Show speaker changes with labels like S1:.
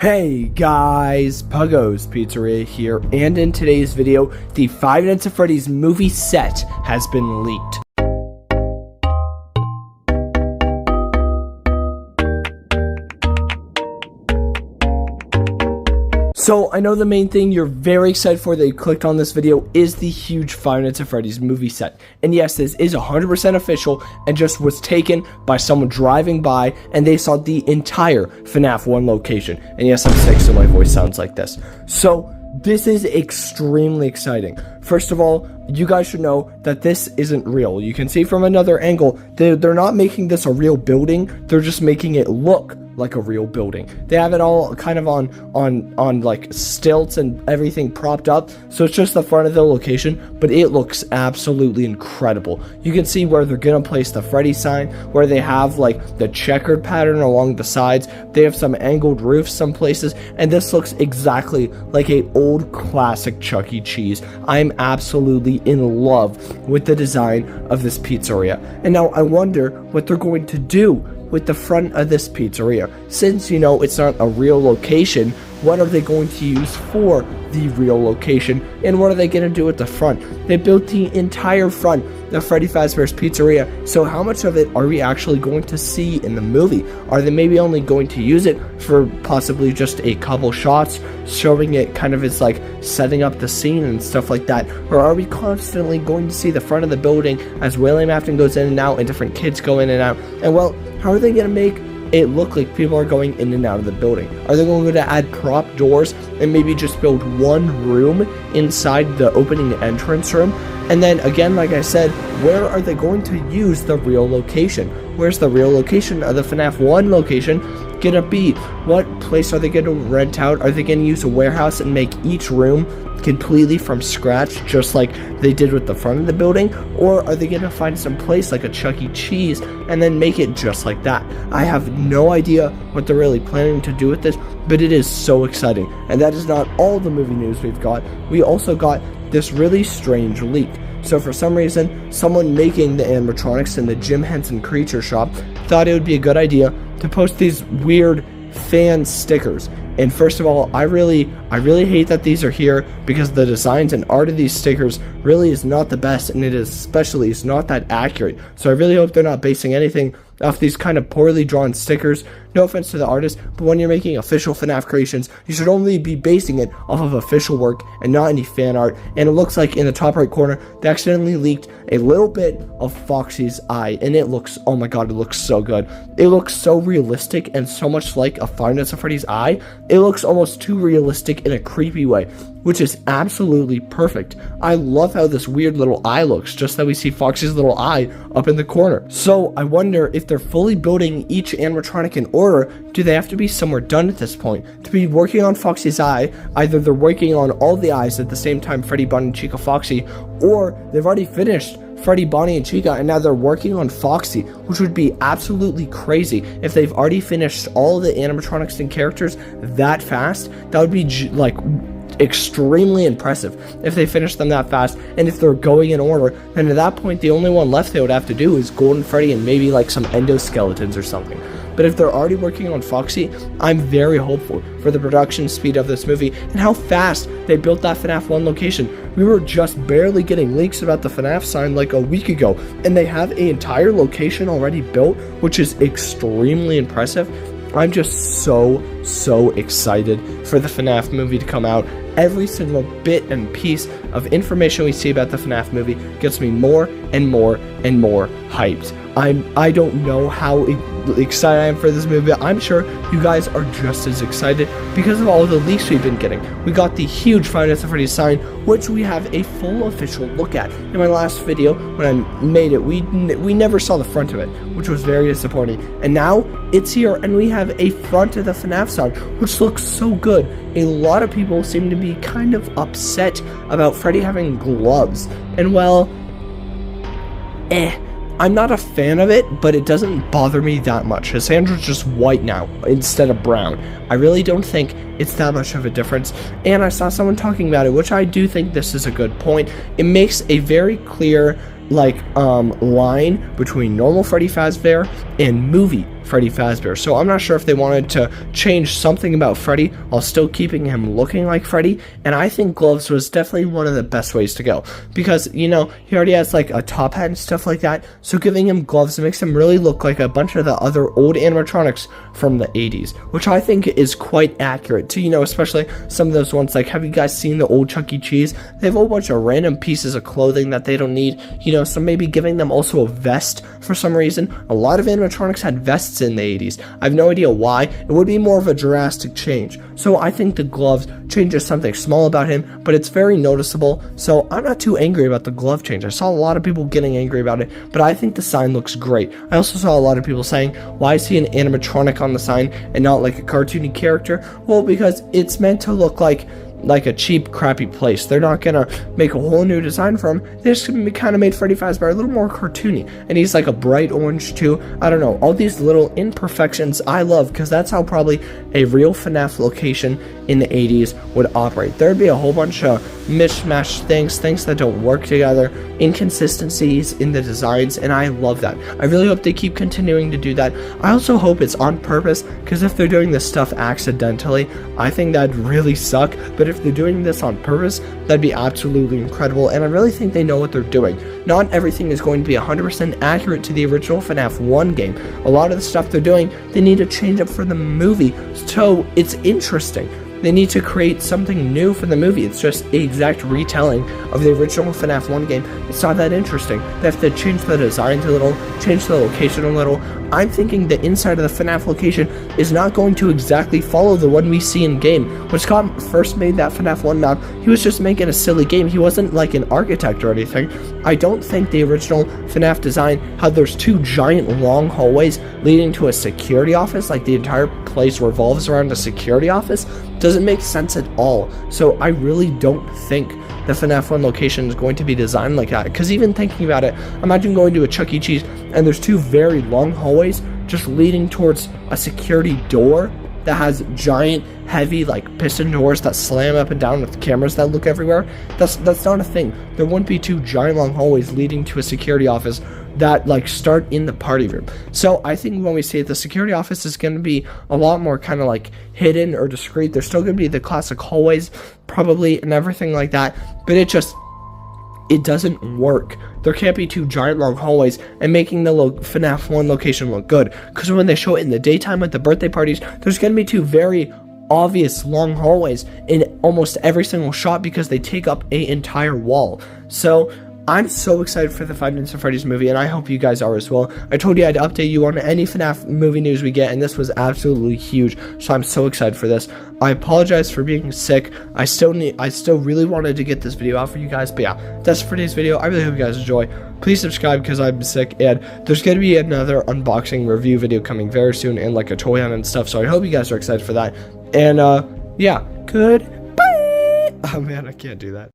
S1: Hey guys, Puggo's Pizzeria here, and in today's video, the Five Nights at Freddy's movie set has been leaked. So, I know the main thing you're very excited for that you clicked on this video is the huge Five Nights at Freddy's movie set. And yes, this is 100% official and just was taken by someone driving by and they saw the entire FNAF 1 location. And yes, I'm sick, so my voice sounds like this. So, this is extremely exciting. First of all, you guys should know that this isn't real. You can see from another angle, they're not making this a real building, they're just making it look like a real building. They have it all kind of on like stilts and everything propped up, so it's just the front of the location, but it looks absolutely incredible. You can see where they're gonna place the Freddy sign, where they have like the checkered pattern along the sides. They have some angled roofs some places, and this looks exactly like a old classic Chuck E. Cheese. I'm absolutely in love with the design of this pizzeria. And now I wonder what they're going to do with the front of this pizzeria. Since, you know, it's not a real location, what are they going to use for the real location, and what are they going to do at the front? They built the entire front of Freddy Fazbear's Pizzeria, so how much of it are we actually going to see in the movie? Are they maybe only going to use it for possibly just a couple shots, showing it kind of as like setting up the scene and stuff like that? Or are we constantly going to see the front of the building as William Afton goes in and out and different kids go in and out? And well, how are they going to make it look like people are going in and out of the building? Are they going to add prop doors and maybe just build one room inside the opening entrance room? And then again, like I said, where are they going to use the real location? Where's the real location of the FNAF 1 location gonna be? What place are they gonna rent out? Are they gonna use a warehouse and make each room completely from scratch, just like they did with the front of the building? Or are they gonna find some place like a Chuck E. Cheese and then make it just like that? I have no idea what they're really planning to do with this, but it is so exciting. And that is not all the movie news we've got. We also got this really strange leak. So for some reason, someone making the animatronics in the Jim Henson Creature Shop thought it would be a good idea to post these weird fan stickers. And first of all, I really hate that these are here, because the designs and art of these stickers really is not the best, and it is not that accurate. So I really hope they're not basing anything off these kind of poorly drawn stickers. No offense to the artist, but when you're making official FNAF creations, you should only be basing it off of official work and not any fan art. And it looks like in the top right corner, they accidentally leaked a little bit of Foxy's eye, and it looks, oh my god, it looks so good. It looks so realistic and so much like a Five Nights at Freddy's eye. It looks almost too realistic in a creepy way, which is absolutely perfect. I love how this weird little eye looks, just that we see Foxy's little eye up in the corner. So I wonder if they're fully building each animatronic in order. Do they have to be somewhere done at this point? To be working on Foxy's eye, either they're working on all the eyes at the same time, Freddy, Bonnie, Chica, Foxy, or they've already finished Freddy, Bonnie, and Chica, and now they're working on Foxy, which would be absolutely crazy if they've already finished all the animatronics and characters that fast. That would be like extremely impressive if they finish them that fast. And if they're going in order, then at that point the only one left they would have to do is Golden Freddy and maybe like some endoskeletons or something. But if they're already working on Foxy, I'm very hopeful for the production speed of this movie and how fast they built that FNAF 1 location. We were just barely getting leaks about the FNAF sign like a week ago, and they have an entire location already built, which is extremely impressive. I'm just so excited for the FNAF movie to come out. Every single bit and piece of information we see about the FNAF movie gets me more and more hyped. I don't know how excited I am for this movie. I'm sure you guys are just as excited because of all the leaks we've been getting. We got the huge Five Nights at Freddy's sign, which we have a full official look at. In my last video, when I made it, we never saw the front of it, which was very disappointing. And now it's here, and we have a front of the FNAF sign, which looks so good. A lot of people seem to be kind of upset about Freddy having gloves, and well, I'm not a fan of it, but it doesn't bother me that much. His hands are just white now instead of brown. I really don't think it's that much of a difference, and I saw someone talking about it, which I do think this is a good point. It makes a very clear line between normal Freddy Fazbear and movie Freddy Fazbear. So I'm not sure if they wanted to change something about Freddy while still keeping him looking like Freddy, and I think gloves was definitely one of the best ways to go, because, you know, he already has like a top hat and stuff like that, so giving him gloves makes him really look like a bunch of the other old animatronics from the 80s, which I think is quite accurate to, you know, especially some of those ones. Like, have you guys seen the old Chuck E. Cheese? They have a whole bunch of random pieces of clothing that they don't need, you know, so maybe giving them also a vest for some reason. A lot of animatronics had vests in the 80s. I have no idea why. It would be more of a drastic change. So I think the gloves changes something small about him, but it's very noticeable, so I'm not too angry about the glove change. I saw a lot of people getting angry about it, but I think the sign looks great. I also saw a lot of people saying, why is he an animatronic on the sign and not like a cartoony character? Well, because it's meant to look like a cheap, crappy place. They're not gonna make a whole new design for him. They just kind of made Freddy Fazbear a little more cartoony, and he's like a bright orange too. I don't know, all these little imperfections I love, because that's how probably a real FNAF location in the 80s would operate. There'd be a whole bunch of mishmash things that don't work together, inconsistencies in the designs, and I love that. I really hope they keep continuing to do that. I also hope it's on purpose, because if they're doing this stuff accidentally, I think that'd really suck. But if they're doing this on purpose, that'd be absolutely incredible, and I really think they know what they're doing. Not everything is going to be 100% accurate to the original FNAF 1 game. A lot of the stuff they're doing, they need to change up for the movie, so it's interesting. They need to create something new for the movie. It's just the exact retelling of the original FNAF 1 game. It's not that interesting. They have to change the designs a little, change the location a little. I'm thinking the inside of the FNAF location is not going to exactly follow the one we see in game. When Scott first made that FNAF 1 map, he was just making a silly game. He wasn't like an architect or anything. I don't think the original FNAF design, how there's two giant long hallways leading to a security office, like the entire place revolves around a security office, doesn't make sense at all. So I really don't think the FNAF 1 location is going to be designed like that, because even thinking about it, imagine going to a Chuck E. Cheese and there's two very long hallways just leading towards a security door that has giant, heavy, like, piston doors that slam up and down with cameras that look everywhere. That's not a thing. There wouldn't be two giant long hallways leading to a security office that, like, start in the party room. So I think when we say the security office is going to be a lot more kind of like hidden or discreet. There's still going to be the classic hallways probably and everything like that, but it doesn't work. There can't be two giant long hallways and making the FNAF 1 location look good, because when they show it in the daytime at the birthday parties, there's going to be two very obvious long hallways in almost every single shot because they take up an entire wall. So I'm so excited for the Five Nights at Freddy's movie, and I hope you guys are as well. I told you I'd update you on any FNAF movie news we get, and this was absolutely huge, so I'm so excited for this. I apologize for being sick. I still really wanted to get this video out for you guys, but yeah, that's for today's video. I really hope you guys enjoy. Please subscribe because I'm sick, and there's going to be another unboxing review video coming very soon, and like a toy hunt and stuff, so I hope you guys are excited for that. And yeah, goodbye. Oh man, I can't do that.